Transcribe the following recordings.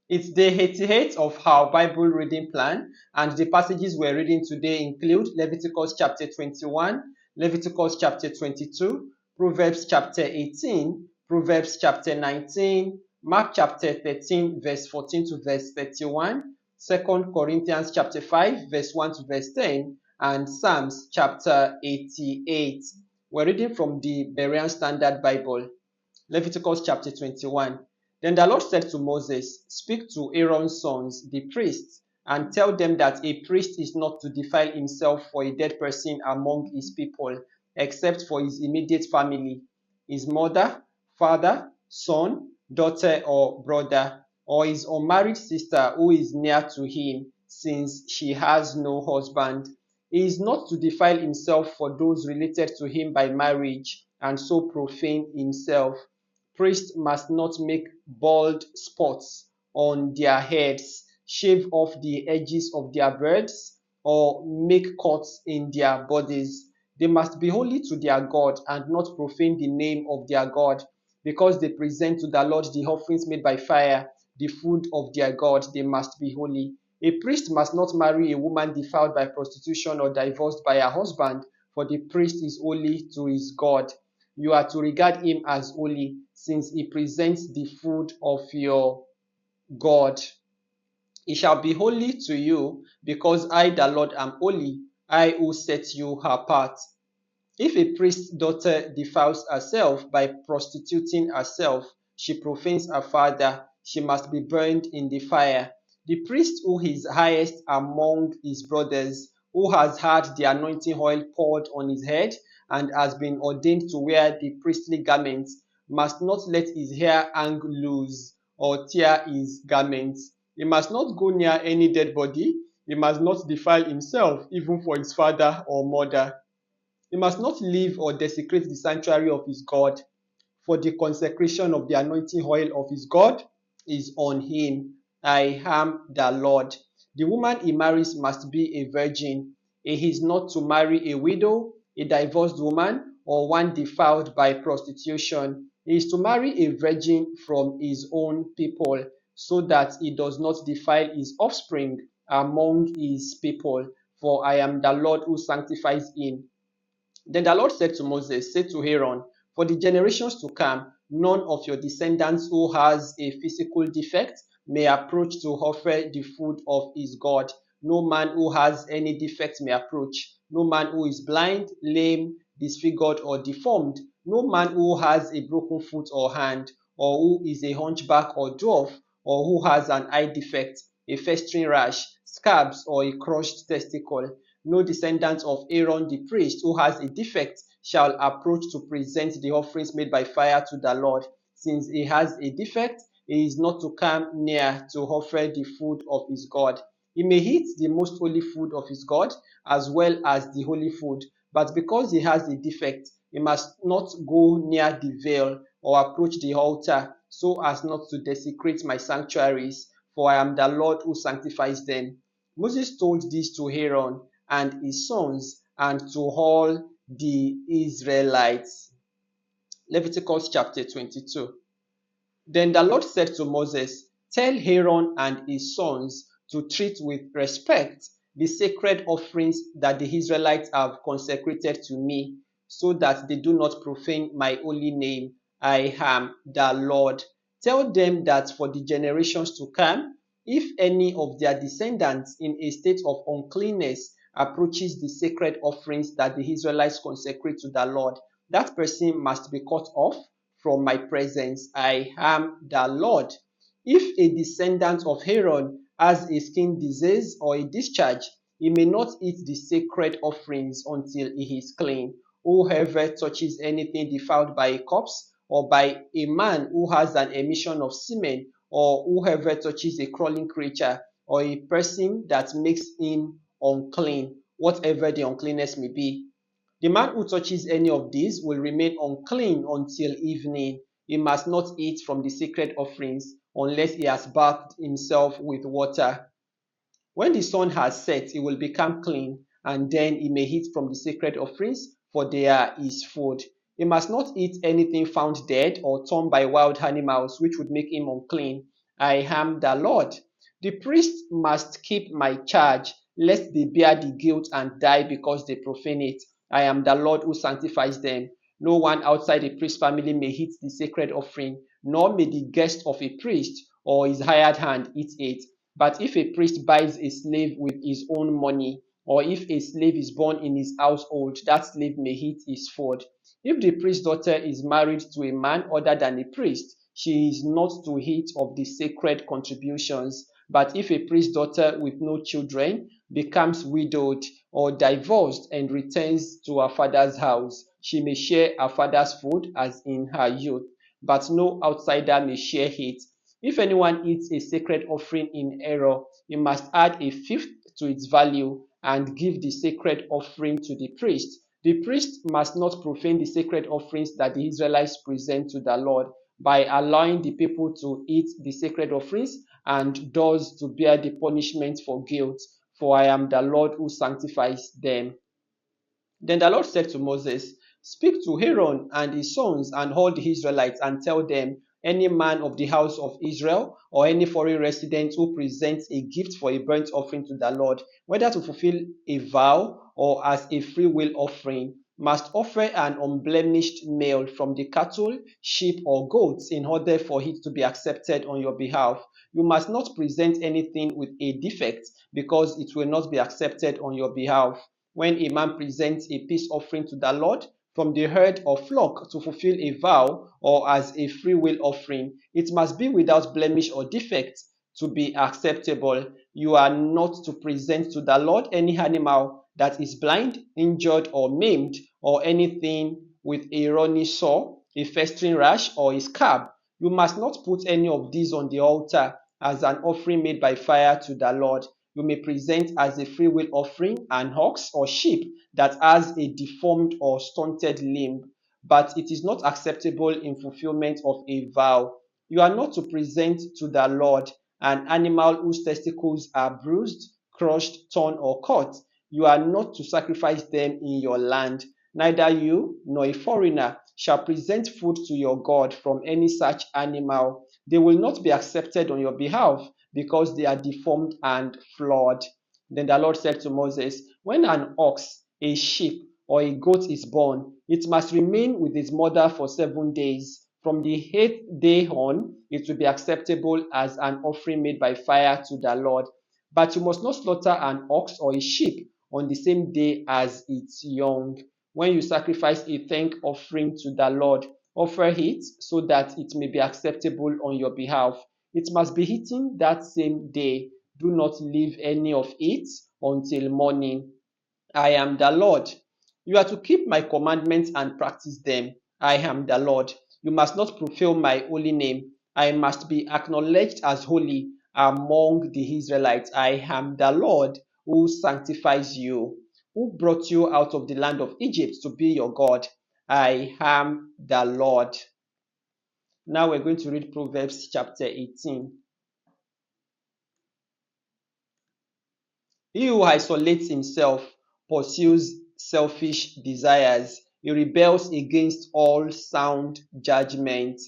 It's day 88 of our Bible reading plan, and the passages we're reading today include Leviticus chapter 21, Leviticus chapter 22, Proverbs chapter 18, Proverbs chapter 19, Mark chapter 13, verse 14 to verse 31, 2 Corinthians chapter 5, verse 1 to verse 10, and Psalms chapter 88. We're reading from the Berean Standard Bible. Leviticus chapter 21. Then the Lord said to Moses, "Speak to Aaron's sons, the priests, and tell them that a priest is not to defile himself for a dead person among his people, except for his immediate family, his mother, father, son, daughter, or brother, or his unmarried sister who is near to him, since she has no husband. He is not to defile himself for those related to him by marriage, and so profane himself. Priests must not make bald spots on their heads, shave off the edges of their beards, or make cuts in their bodies. They must be holy to their God and not profane the name of their God, because they present to the Lord the offerings made by fire, the food of their God. They must be holy. A priest must not marry a woman defiled by prostitution or divorced by her husband, for the priest is holy to his God. You are to regard him as holy, since he presents the food of your God. He shall be holy to you, because I, the Lord, am holy, I who set you apart. If a priest's daughter defiles herself by prostituting herself, she profanes her father, she must be burned in the fire. The priest who is highest among his brothers, who has had the anointing oil poured on his head and has been ordained to wear the priestly garments, must not let his hair hang loose or tear his garments. He must not go near any dead body. He must not defile himself, even for his father or mother. He must not leave or desecrate the sanctuary of his God, for the consecration of the anointing oil of his God is on him. I am the Lord. The woman he marries must be a virgin. He is not to marry a widow, a divorced woman, or one defiled by prostitution. He is to marry a virgin from his own people, so that he does not defile his offspring among his people, for I am the Lord who sanctifies him. Then the Lord said to Moses, say to Aaron, for the generations to come, none of your descendants who has a physical defect may approach to offer the food of his God. No man who has any defect may approach. No man who is blind, lame, disfigured, or deformed. No man who has a broken foot or hand, or who is a hunchback or dwarf, or who has an eye defect, a festering rash, scabs, or a crushed testicle. No descendant of Aaron the priest who has a defect shall approach to present the offerings made by fire to the Lord. Since he has a defect, he is not to come near to offer the food of his God. He may eat the most holy food of his God as well as the holy food, but because he has a defect, he must not go near the veil or approach the altar, so as not to desecrate my sanctuaries, for I am the Lord who sanctifies them. Moses told this to Aaron and his sons and to all the Israelites. Leviticus chapter 22. Then the Lord said to Moses, tell Aaron and his sons to treat with respect the sacred offerings that the Israelites have consecrated to me, so that they do not profane my holy name. I am the Lord. Tell them that for the generations to come, if any of their descendants in a state of uncleanness approaches the sacred offerings that the Israelites consecrate to the Lord, that person must be cut off from my presence. I am the Lord. If a descendant of Aaron has a skin disease or a discharge, he may not eat the sacred offerings until he is clean. Whoever touches anything defiled by a corpse or by a man who has an emission of semen, or whoever touches a crawling creature or a person that makes him unclean, whatever the uncleanness may be, the man who touches any of these will remain unclean until evening. He must not eat from the sacred offerings unless he has bathed himself with water. When the sun has set, he will become clean, and then he may eat from the sacred offerings, for they are his food. He must not eat anything found dead or torn by wild animals, which would make him unclean, I am the Lord. The priest must keep my charge, lest they bear the guilt and die because they profane it. I am the Lord who sanctifies them. No one outside the priest's family may eat the sacred offering, nor may the guest of a priest or his hired hand eat it. But if a priest buys a slave with his own money, or if a slave is born in his household, that slave may eat his food. If the priest's daughter is married to a man other than a priest, she is not to eat of the sacred contributions. But if a priest's daughter with no children becomes widowed or divorced and returns to her father's house, she may share her father's food as in her youth, but no outsider may share it. If anyone eats a sacred offering in error, he must add a fifth to its value and give the sacred offering to the priest. The priest must not profane the sacred offerings that the Israelites present to the Lord by allowing the people to eat the sacred offerings and thus to bear the punishment for guilt. For I am the Lord who sanctifies them. Then the Lord said to Moses, Speak to Aaron and his sons and all the Israelites and tell them, any man of the house of Israel or any foreign resident who presents a gift for a burnt offering to the Lord, whether to fulfill a vow or as a free will offering, must offer an unblemished male from the cattle, sheep, or goats in order for it to be accepted on your behalf. You must not present anything with a defect, because it will not be accepted on your behalf. When a man presents a peace offering to the Lord from the herd or flock to fulfill a vow or as a free will offering, it must be without blemish or defect to be acceptable. You are not to present to the Lord any animal that is blind, injured, or maimed, or anything with a runny sore, a festering rash, or a scab. You must not put any of these on the altar as an offering made by fire to the Lord. You may present as a free will offering an ox or sheep that has a deformed or stunted limb, but it is not acceptable in fulfillment of a vow. You are not to present to the Lord an animal whose testicles are bruised, crushed, torn, or cut. You are not to sacrifice them in your land. Neither you nor a foreigner shall present food to your God from any such animal. They will not be accepted on your behalf, because they are deformed and flawed. Then the Lord said to Moses, When an ox, a sheep, or a goat is born, it must remain with its mother for 7 days. From the 8th day on, it will be acceptable as an offering made by fire to the Lord. But you must not slaughter an ox or a sheep on the same day as its young. When you sacrifice a thank offering to the Lord, offer it so that it may be acceptable on your behalf. It must be eaten that same day. Do not leave any of it until morning. I am the Lord. You are to keep my commandments and practice them. I am the Lord. You must not profane my holy name. I must be acknowledged as holy among the Israelites. I am the Lord who sanctifies you, who brought you out of the land of Egypt to be your God. I am the Lord. Now we're going to read Proverbs chapter 18. He who isolates himself pursues selfish desires. He rebels against all sound judgment.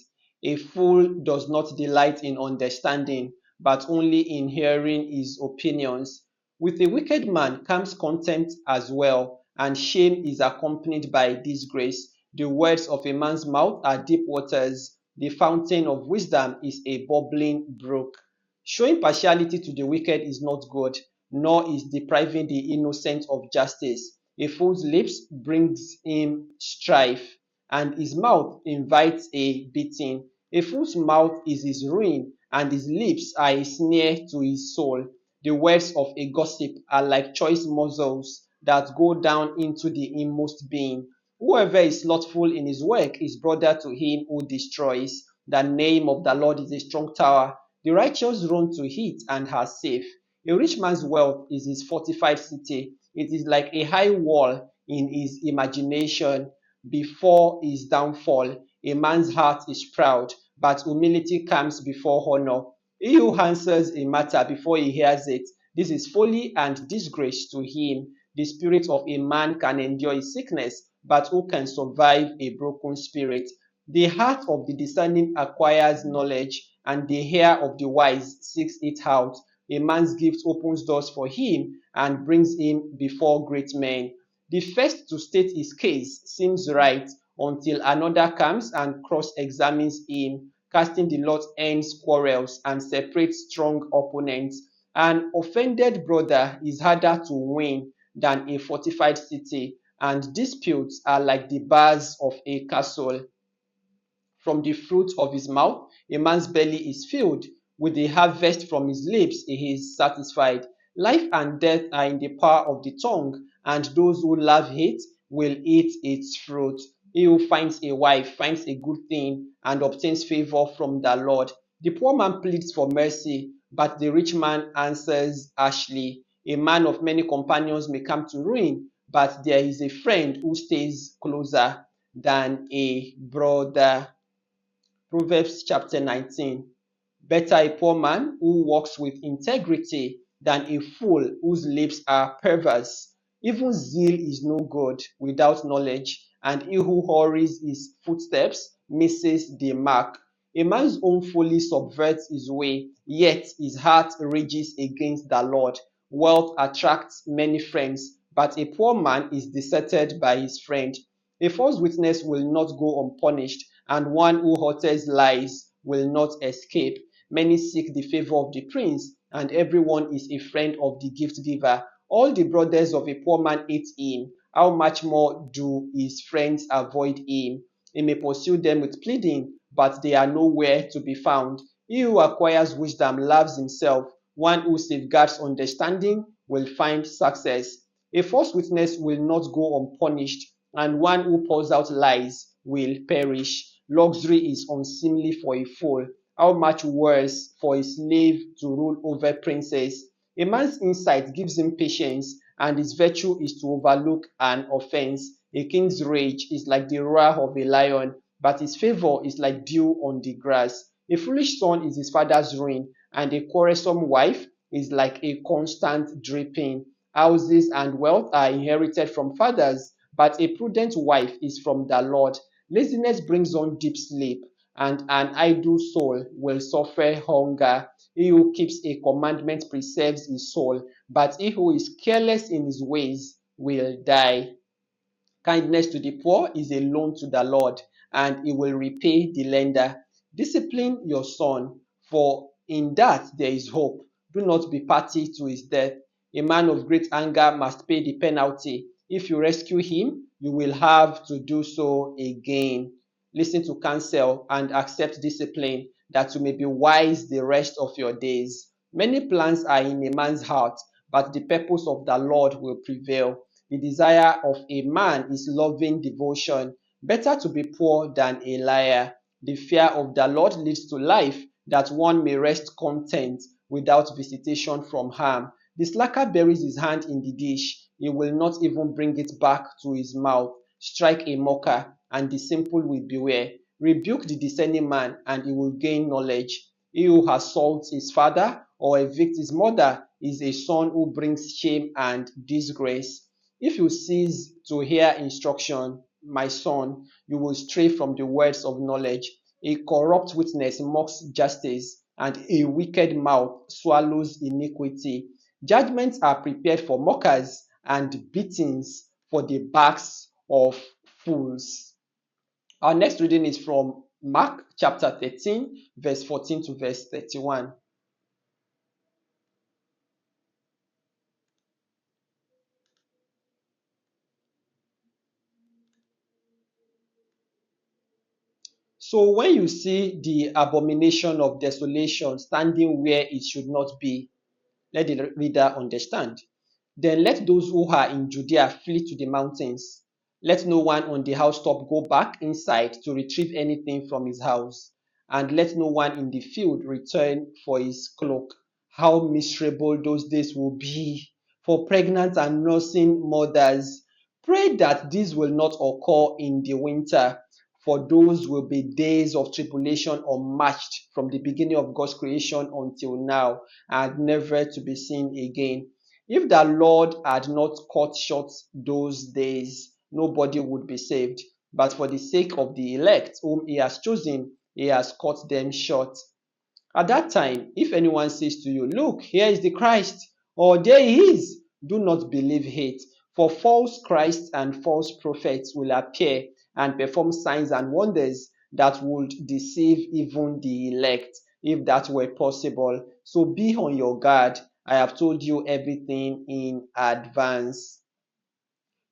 A fool does not delight in understanding, but only in hearing his opinions. With a wicked man comes contempt as well, and shame is accompanied by disgrace. The words of a man's mouth are deep waters. The fountain of wisdom is a bubbling brook. Showing partiality to the wicked is not good, nor is depriving the innocent of justice. A fool's lips brings him strife, and his mouth invites a beating. A fool's mouth is his ruin, and his lips are a snare to his soul. The words of a gossip are like choice morsels that go down into the inmost being. Whoever is slothful in his work is brother to him who destroys. The name of the Lord is a strong tower. The righteous run to it and are safe. A rich man's wealth is his fortified city. It is like a high wall in his imagination before his downfall. A man's heart is proud, but humility comes before honor. He who answers a matter before he hears it, this is folly and disgrace to him. The spirit of a man can endure his sickness, but who can survive a broken spirit? The heart of the discerning acquires knowledge, and the ear of the wise seeks it out. A man's gift opens doors for him and brings him before great men. The first to state his case seems right until another comes and cross-examines him, casting the lot ends quarrels and separates strong opponents. An offended brother is harder to win than a fortified city, and disputes are like the bars of a castle. From the fruit of his mouth a man's belly is filled, with the harvest from his lips he is satisfied. Life and death are in the power of the tongue, and those who love it will eat its fruit. He who finds a wife finds a good thing and obtains favor from the Lord. The poor man pleads for mercy, but the rich man answers harshly. A man of many companions may come to ruin, but there is a friend who stays closer than a brother. Proverbs chapter 19. Better a poor man who walks with integrity than a fool whose lips are perverse. Even zeal is no good without knowledge, and he who hurries his footsteps misses the mark. A man's own folly subverts his way, yet his heart rages against the Lord. Wealth attracts many friends, but a poor man is deserted by his friend. A false witness will not go unpunished, and one who utters lies will not escape. Many seek the favor of the prince, and everyone is a friend of the gift giver. All the brothers of a poor man hate him. How much more do his friends avoid him? He may pursue them with pleading, but they are nowhere to be found. He who acquires wisdom loves himself. One who safeguards understanding will find success. A false witness will not go unpunished, and one who pours out lies will perish. Luxury is unseemly for a fool. How much worse for a slave to rule over princes? A man's insight gives him patience, and his virtue is to overlook an offense. A king's rage is like the roar of a lion, but his favor is like dew on the grass. A foolish son is his father's ruin, and a quarrelsome wife is like a constant dripping. Houses and wealth are inherited from fathers, but a prudent wife is from the Lord. Laziness brings on deep sleep, and an idle soul will suffer hunger. He who keeps a commandment preserves his soul, but he who is careless in his ways will die. Kindness to the poor is a loan to the Lord, and he will repay the lender. Discipline your son, for in that there is hope. Do not be party to his death. A man of great anger must pay the penalty. If you rescue him, you will have to do so again. Listen to counsel and accept discipline, that you may be wise the rest of your days. Many plans are in a man's heart, but the purpose of the Lord will prevail. The desire of a man is loving devotion. Better to be poor than a liar. The fear of the Lord leads to life, that one may rest content without visitation from harm. The slacker buries his hand in the dish. He will not even bring it back to his mouth. Strike a mocker, and the simple will beware. Rebuke the discerning man, and he will gain knowledge. He who assaults his father or evicts his mother is a son who brings shame and disgrace. If you cease to hear instruction, my son, you will stray from the words of knowledge. A corrupt witness mocks justice, and a wicked mouth swallows iniquity. Judgments are prepared for mockers, and beatings for the backs of fools. Our next reading is from Mark chapter 13, verse 14 to verse 31. So when you see the abomination of desolation standing where it should not be, let the reader understand. Then let those who are in Judea flee to the mountains. Let no one on the housetop go back inside to retrieve anything from his house, and let no one in the field return for his cloak. How miserable those days will be for pregnant and nursing mothers. Pray that this will not occur in the winter, for those will be days of tribulation unmatched from the beginning of God's creation until now, and never to be seen again. If the Lord had not cut short those days, nobody would be saved. but for the sake of the elect whom he has chosen, he has cut them short. At that time, if anyone says to you, "Look, here is the Christ," or "There he is," do not believe it. For false Christs and false prophets will appear and perform signs and wonders that would deceive even the elect, if that were possible. So be on your guard. I have told you everything in advance.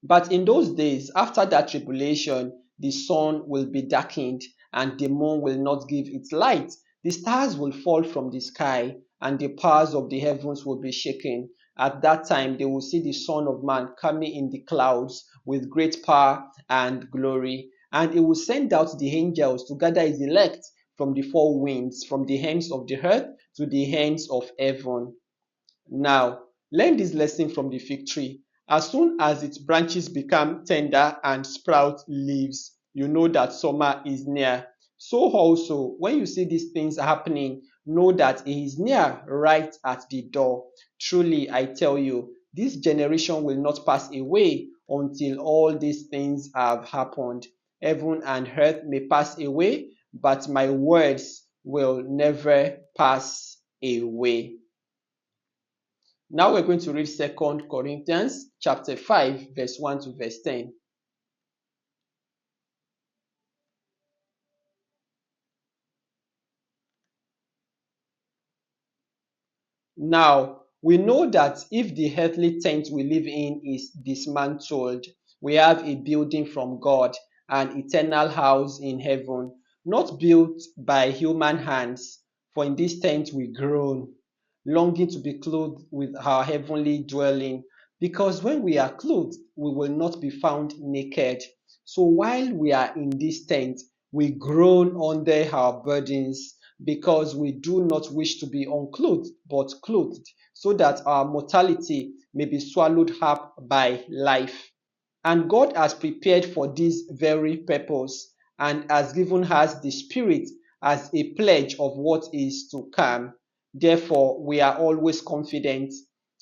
But in those days, after that tribulation, the sun will be darkened, and the moon will not give its light. The stars will fall from the sky, and the powers of the heavens will be shaken. At that time, they will see the Son of Man coming in the clouds with great power and glory. And he will send out the angels to gather his elect from the four winds, from the ends of the earth to the ends of heaven. Now, learn this lesson from the fig tree. As soon as its branches become tender and sprout leaves, you know that summer is near. So also, when you see these things happening, know that it is near, right at the door. Truly, I tell you, this generation will not pass away until all these things have happened. Heaven and earth may pass away, but my words will never pass away. Now we're going to read 2 Corinthians chapter 5, verse 1 to verse 10. Now, we know that if the earthly tent we live in is dismantled, we have a building from God, an eternal house in heaven, not built by human hands. For in this tent we groan, longing to be clothed with our heavenly dwelling, because when we are clothed, we will not be found naked. So while we are in this tent, we groan under our burdens, because we do not wish to be unclothed, but clothed, so that our mortality may be swallowed up by life. And God has prepared for this very purpose and has given us the Spirit as a pledge of what is to come. Therefore, we are always confident,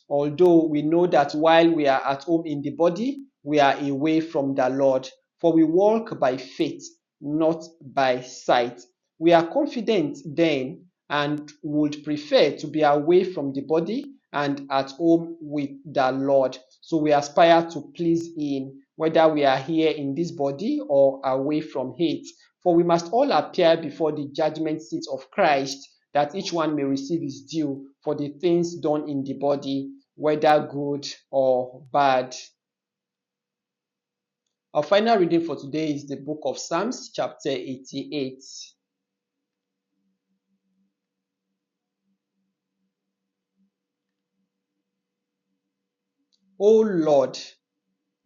although we know that while we are at home in the body, we are away from the Lord. For we walk by faith, not by sight. We are confident then and would prefer to be away from the body and at home with the Lord. So we aspire to please Him, whether we are here in this body or away from it. For we must all appear before the judgment seat of Christ, that each one may receive his due for the things done in the body, whether good or bad. Our final reading for today is the book of Psalms, chapter 88. O Lord,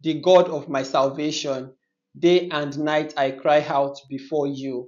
the God of my salvation, day and night I cry out before you.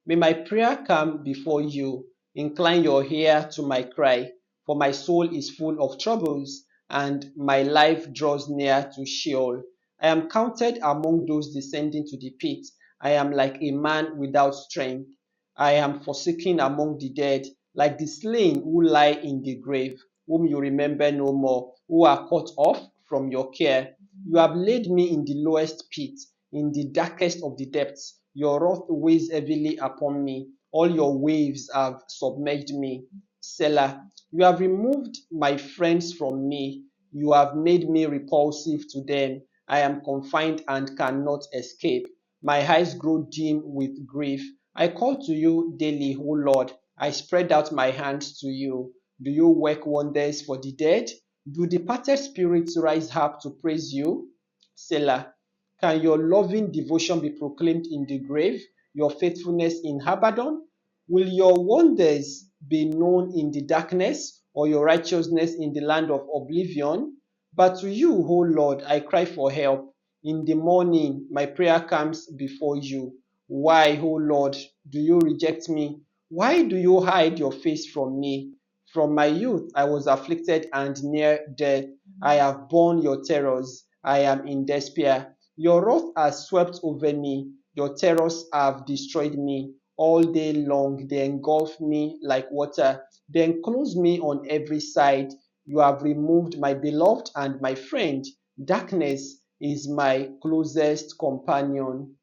May my prayer come before you. Incline your ear to my cry, for my soul is full of troubles, and my life draws near to Sheol. I am counted among those descending to the pit. I am like a man without strength. I am forsaken among the dead, like the slain who lie in the grave, whom you remember no more, who are cut off from your care. You have laid me in the lowest pit, in the darkest of the depths. Your wrath weighs heavily upon me. All your waves have submerged me. Selah. You have removed my friends from me. You have made me repulsive to them. I am confined and cannot escape. My eyes grow dim with grief. I call to you daily, O Lord. I spread out my hands to you. Do you work wonders for the dead? Do departed spirits rise up to praise you? Selah. Can your loving devotion be proclaimed in the grave, your faithfulness in Abaddon? Will your wonders be known in the darkness, or your righteousness in the land of oblivion? But to you, O Lord, I cry for help. In the morning, my prayer comes before you. Why, O Lord, do you reject me? Why do you hide your face from me? From my youth I was afflicted and near death. I have borne your terrors. I am in despair. Your wrath has swept over me. Your terrors have destroyed me. All day long they engulf me like water. They enclose me on every side. You have removed my beloved and my friend. Darkness is my closest companion.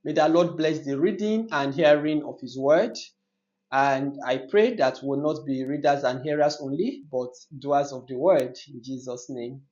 May the Lord bless the reading and hearing of His word. And I pray that we'll not be readers and hearers only, but doers of the word in Jesus' name.